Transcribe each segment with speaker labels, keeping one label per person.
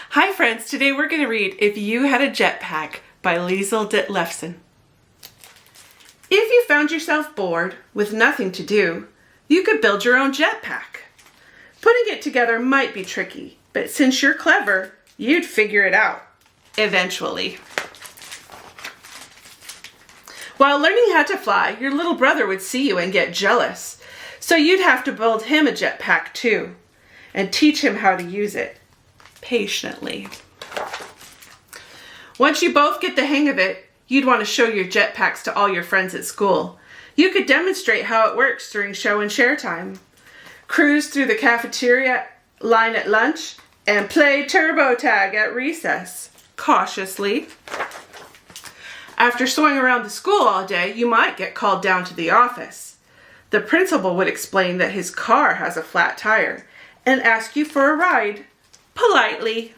Speaker 1: Hi friends, today we're going to read If You Had a Jetpack by Lisl Detlefsen. If you found yourself bored with nothing to do, you could build your own jetpack. Putting it together might be tricky, but since you're clever, you'd figure it out, eventually. While learning how to fly, your little brother would see you and get jealous, so you'd have to build him a jetpack too, and teach him how to use it. Patiently. Once you both get the hang of it, you'd want to show your jetpacks to all your friends at school. You could demonstrate how it works during show and share time. Cruise through the cafeteria line at lunch and play turbo tag at recess, cautiously. After swinging around the school all day, you might get called down to the office. The principal would explain that his car has a flat tire and ask you for a ride. Politely.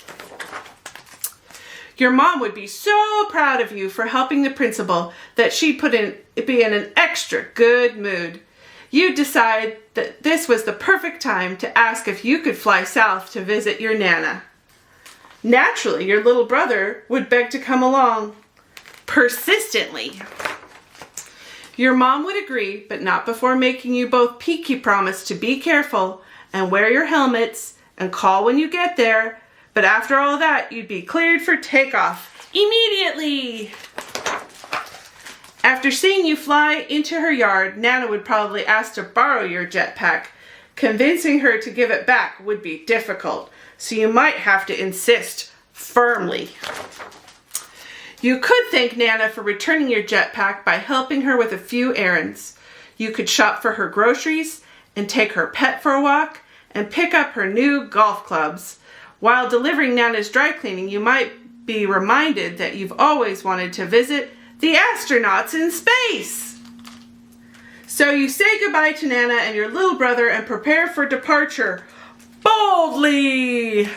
Speaker 1: Your mom would be so proud of you for helping the principal that she'd be in an extra good mood. You'd decide that this was the perfect time to ask if you could fly south to visit your Nana. Naturally, your little brother would beg to come along. Persistently. Your mom would agree, but not before making you both peaky promise to be careful and wear your helmets and call when you get there, but after all that, you'd be cleared for takeoff immediately. After seeing you fly into her yard, Nana would probably ask to borrow your jetpack. Convincing her to give it back would be difficult, so you might have to insist firmly. You could thank Nana for returning your jetpack by helping her with a few errands. You could shop for her groceries and take her pet for a walk and pick up her new golf clubs. While delivering Nana's dry cleaning, you might be reminded that you've always wanted to visit the astronauts in space. So you say goodbye to Nana and your little brother and prepare for departure boldly.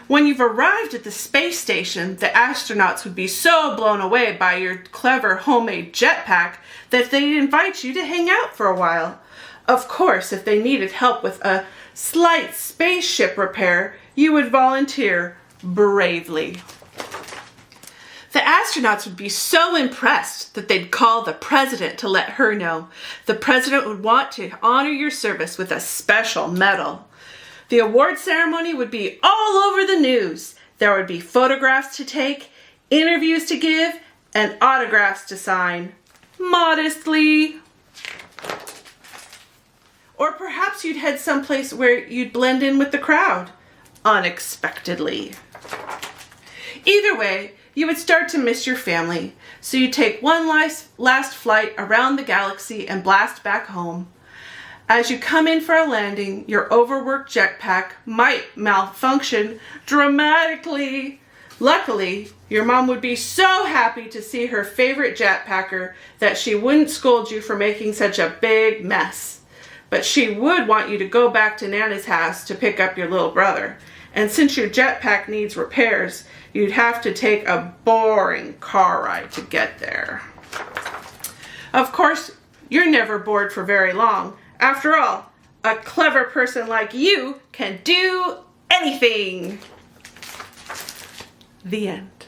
Speaker 1: When you've arrived at the space station, the astronauts would be so blown away by your clever homemade jetpack that they'd invite you to hang out for a while. Of course, if they needed help with a slight spaceship repair, you would volunteer bravely. The astronauts would be so impressed that they'd call the president to let her know. The president would want to honor your service with a special medal. The award ceremony would be all over the news. There would be photographs to take, interviews to give, and autographs to sign. Modestly. Or perhaps you'd head someplace where you'd blend in with the crowd, unexpectedly. Either way, you would start to miss your family, so you take one last flight around the galaxy and blast back home. As you come in for a landing, your overworked jetpack might malfunction dramatically. Luckily, your mom would be so happy to see her favorite jetpacker that she wouldn't scold you for making such a big mess. But she would want you to go back to Nana's house to pick up your little brother. And since your jetpack needs repairs, you'd have to take a boring car ride to get there. Of course, you're never bored for very long. After all, a clever person like you can do anything. The end.